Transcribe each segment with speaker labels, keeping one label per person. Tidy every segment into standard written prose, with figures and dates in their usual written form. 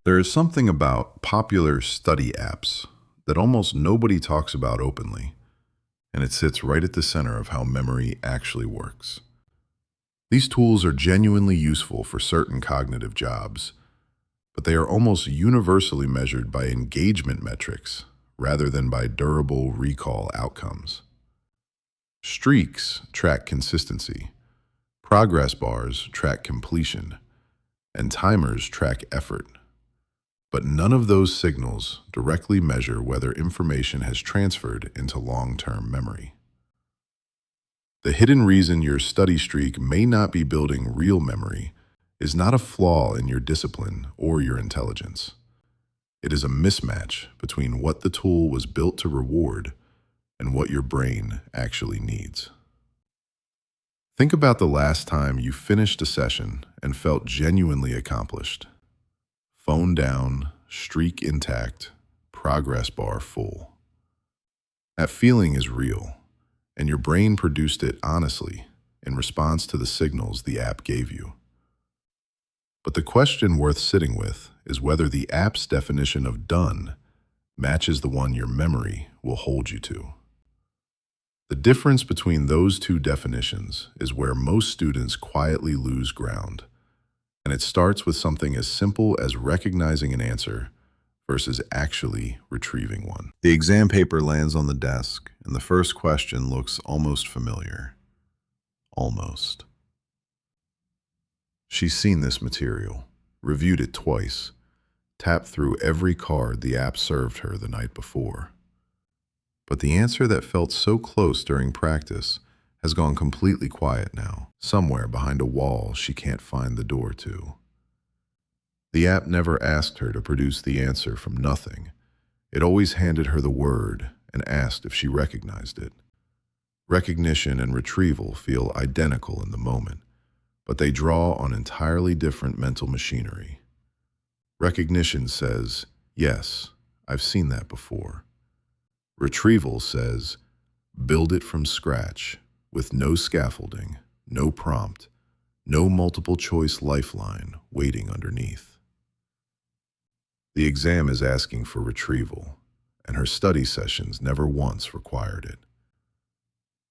Speaker 1: There is something about popular study apps that almost nobody talks about openly, and it sits right at the center of how memory actually works. These tools are genuinely useful for certain cognitive jobs, but they are almost universally measured by engagement metrics rather than by durable recall outcomes. Streaks track consistency, progress bars track completion, and timers track effort. But none of those signals directly measure whether information has transferred into long-term memory. The hidden reason your study streak may not be building real memory is not a flaw in your discipline or your intelligence. It is a mismatch between what the tool was built to reward and what your brain actually needs. Think about the last time you finished a session and felt genuinely accomplished. Phone down, streak intact, progress bar full. That feeling is real, and your brain produced it honestly in response to the signals the app gave you. But the question worth sitting with is whether the app's definition of done matches the one your memory will hold you to. The difference between those two definitions is where most students quietly lose ground. And it starts with something as simple as recognizing an answer versus actually retrieving one. The exam paper lands on the desk, and the first question looks almost familiar. Almost. She's seen this material, reviewed it twice, tapped through every card the app served her the night before. But the answer that felt so close during practice has gone completely quiet now, somewhere behind a wall she can't find the door to. The app never asked her to produce the answer from nothing. It always handed her the word and asked if she recognized it. Recognition and retrieval feel identical in the moment, but they draw on entirely different mental machinery. Recognition says, "Yes, I've seen that before." Retrieval says, "Build it from scratch, with no scaffolding, no prompt, no multiple choice lifeline waiting underneath." The exam is asking for retrieval, and her study sessions never once required it.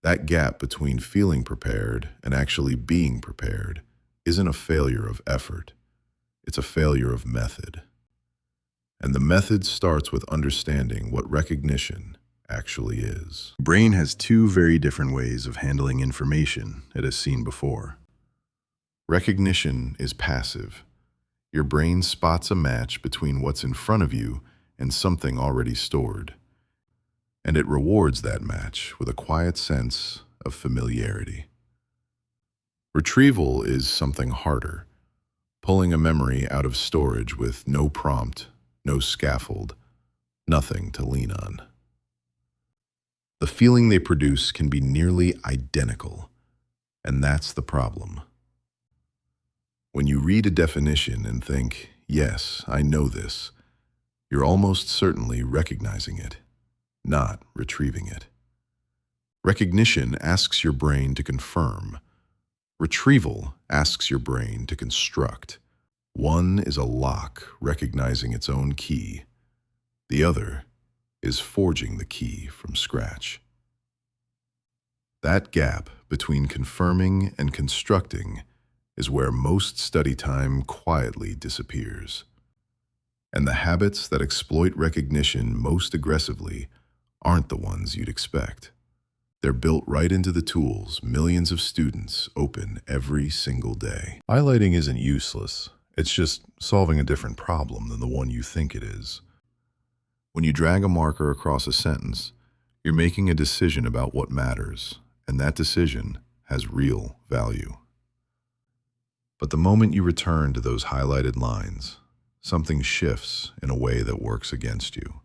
Speaker 1: That gap between feeling prepared and actually being prepared isn't a failure of effort, it's a failure of method. And the method starts with understanding what recognition actually is. The brain has two very different ways of handling information it has seen before. Recognition is passive. Your brain spots a match between what's in front of you and something already stored. And it rewards that match with a quiet sense of familiarity. Retrieval is something harder, pulling a memory out of storage with no prompt, no scaffold, nothing to lean on. The feeling they produce can be nearly identical, and that's the problem. When you read a definition and think, "Yes, I know this," you're almost certainly recognizing it, not retrieving it. Recognition asks your brain to confirm. Retrieval asks your brain to construct. One is a lock recognizing its own key. The other is forging the key from scratch. That gap between confirming and constructing is where most study time quietly disappears. And the habits that exploit recognition most aggressively aren't the ones you'd expect. They're built right into the tools millions of students open every single day. Highlighting isn't useless. It's just solving a different problem than the one you think it is. When you drag a marker across a sentence, you're making a decision about what matters, and that decision has real value. But the moment you return to those highlighted lines, something shifts in a way that works against you.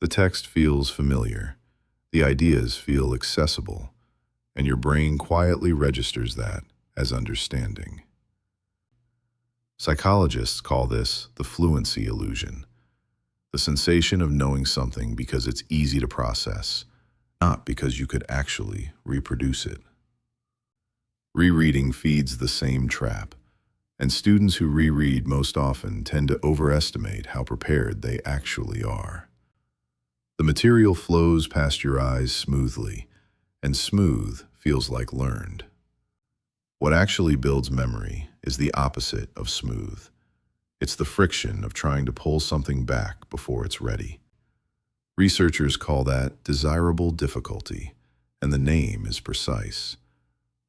Speaker 1: The text feels familiar, the ideas feel accessible, and your brain quietly registers that as understanding. Psychologists call this the fluency illusion, the sensation of knowing something because it's easy to process, not because you could actually reproduce it. Rereading feeds the same trap. And students who reread most often tend to overestimate how prepared they actually are. The material flows past your eyes smoothly, and smooth feels like learned. What actually builds memory is the opposite of smooth. It's the friction of trying to pull something back before it's ready. Researchers call that desirable difficulty, and the name is precise.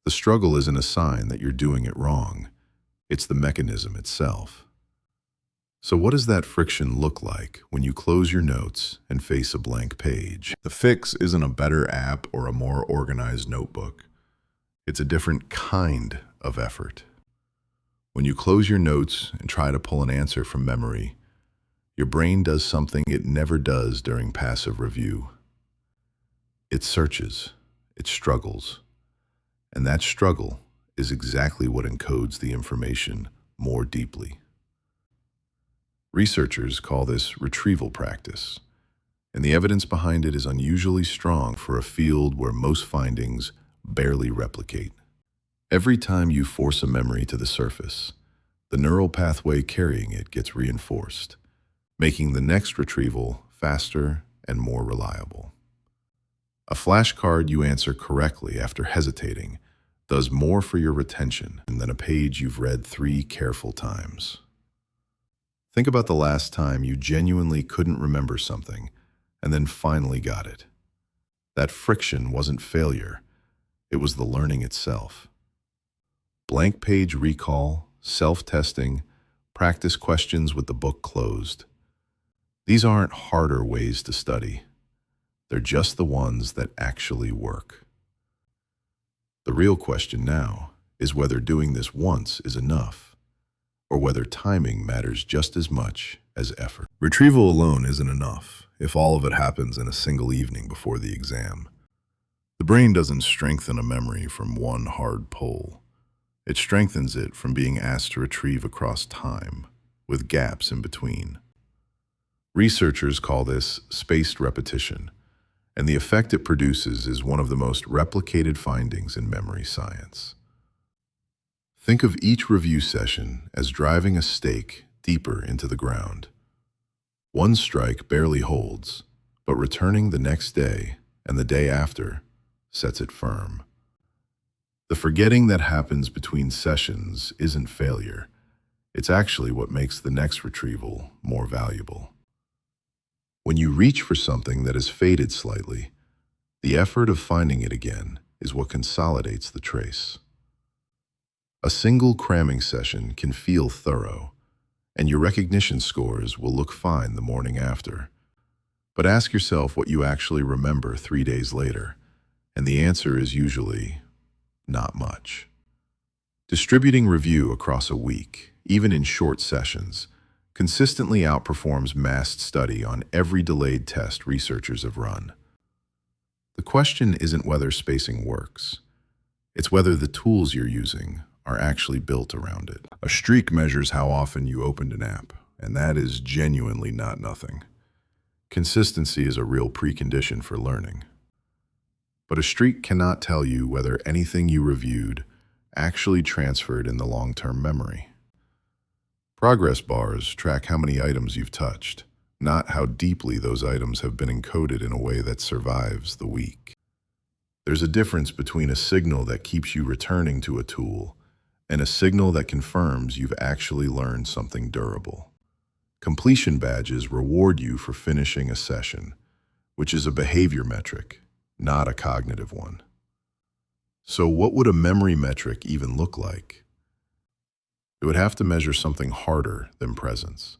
Speaker 1: The struggle isn't a sign that you're doing it wrong. It's the mechanism itself. So what does that friction look like when you close your notes and face a blank page? The fix isn't a better app or a more organized notebook. It's a different kind of effort. When you close your notes and try to pull an answer from memory, your brain does something it never does during passive review. It searches, it struggles, and that struggle is exactly what encodes the information more deeply. Researchers call this retrieval practice, and the evidence behind it is unusually strong for a field where most findings barely replicate. Every time you force a memory to the surface, the neural pathway carrying it gets reinforced, making the next retrieval faster and more reliable. A flashcard you answer correctly after hesitating does more for your retention than a page you've read 3 careful times. Think about the last time you genuinely couldn't remember something and then finally got it. That friction wasn't failure, it was the learning itself. Blank page recall, self-testing, practice questions with the book closed. These aren't harder ways to study. They're just the ones that actually work. The real question now is whether doing this once is enough, or whether timing matters just as much as effort. Retrieval alone isn't enough if all of it happens in a single evening before the exam. The brain doesn't strengthen a memory from one hard pull. It strengthens it from being asked to retrieve across time, with gaps in between. Researchers call this spaced repetition, and the effect it produces is one of the most replicated findings in memory science. Think of each review session as driving a stake deeper into the ground. One strike barely holds, but returning the next day and the day after sets it firm. The forgetting that happens between sessions isn't failure. It's actually what makes the next retrieval more valuable. When you reach for something that has faded slightly, the effort of finding it again is what consolidates the trace. A single cramming session can feel thorough, and your recognition scores will look fine the morning after. But ask yourself what you actually remember 3 days later, and the answer is usually not much. Distributing review across a week, even in short sessions, consistently outperforms massed study on every delayed test researchers have run. The question isn't whether spacing works. It's whether the tools you're using are actually built around it. A streak measures how often you opened an app, and that is genuinely not nothing. Consistency is a real precondition for learning. But a streak cannot tell you whether anything you reviewed actually transferred in the long-term memory. Progress bars track how many items you've touched, not how deeply those items have been encoded in a way that survives the week. There's a difference between a signal that keeps you returning to a tool and a signal that confirms you've actually learned something durable. Completion badges reward you for finishing a session, which is a behavior metric, not a cognitive one. So what would a memory metric even look like? It would have to measure something harder than presence.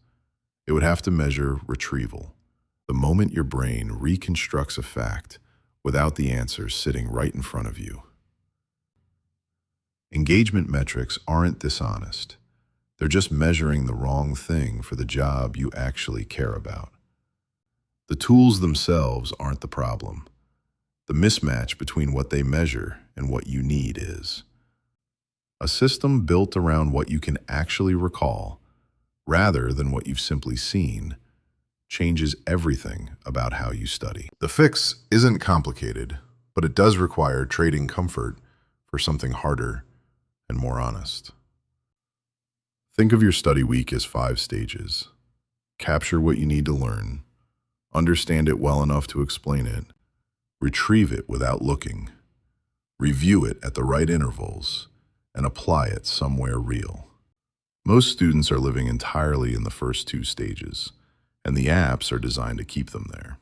Speaker 1: It would have to measure retrieval, the moment your brain reconstructs a fact without the answer sitting right in front of you. Engagement metrics aren't dishonest. They're just measuring the wrong thing for the job you actually care about. The tools themselves aren't the problem. The mismatch between what they measure and what you need is. A system built around what you can actually recall, rather than what you've simply seen, changes everything about how you study. The fix isn't complicated, but it does require trading comfort for something harder and more honest. Think of your study week as 5 stages. Capture what you need to learn, understand it well enough to explain it, retrieve it without looking, review it at the right intervals, and apply it somewhere real. Most students are living entirely in the first 2 stages, and the apps are designed to keep them there.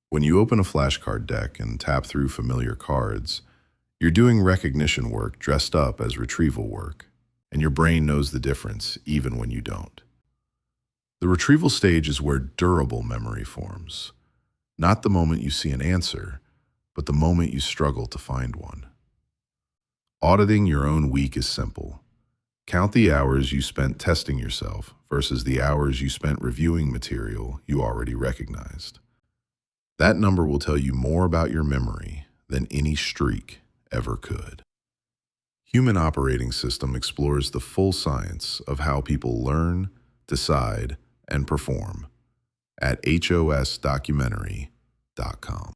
Speaker 1: When you open a flashcard deck and tap through familiar cards, you're doing recognition work dressed up as retrieval work, and your brain knows the difference even when you don't. The retrieval stage is where durable memory forms, not the moment you see an answer, but the moment you struggle to find one. Auditing your own week is simple. Count the hours you spent testing yourself versus the hours you spent reviewing material you already recognized. That number will tell you more about your memory than any streak ever could. Human Operating System explores the full science of how people learn, decide, and perform at hosdocumentary.com.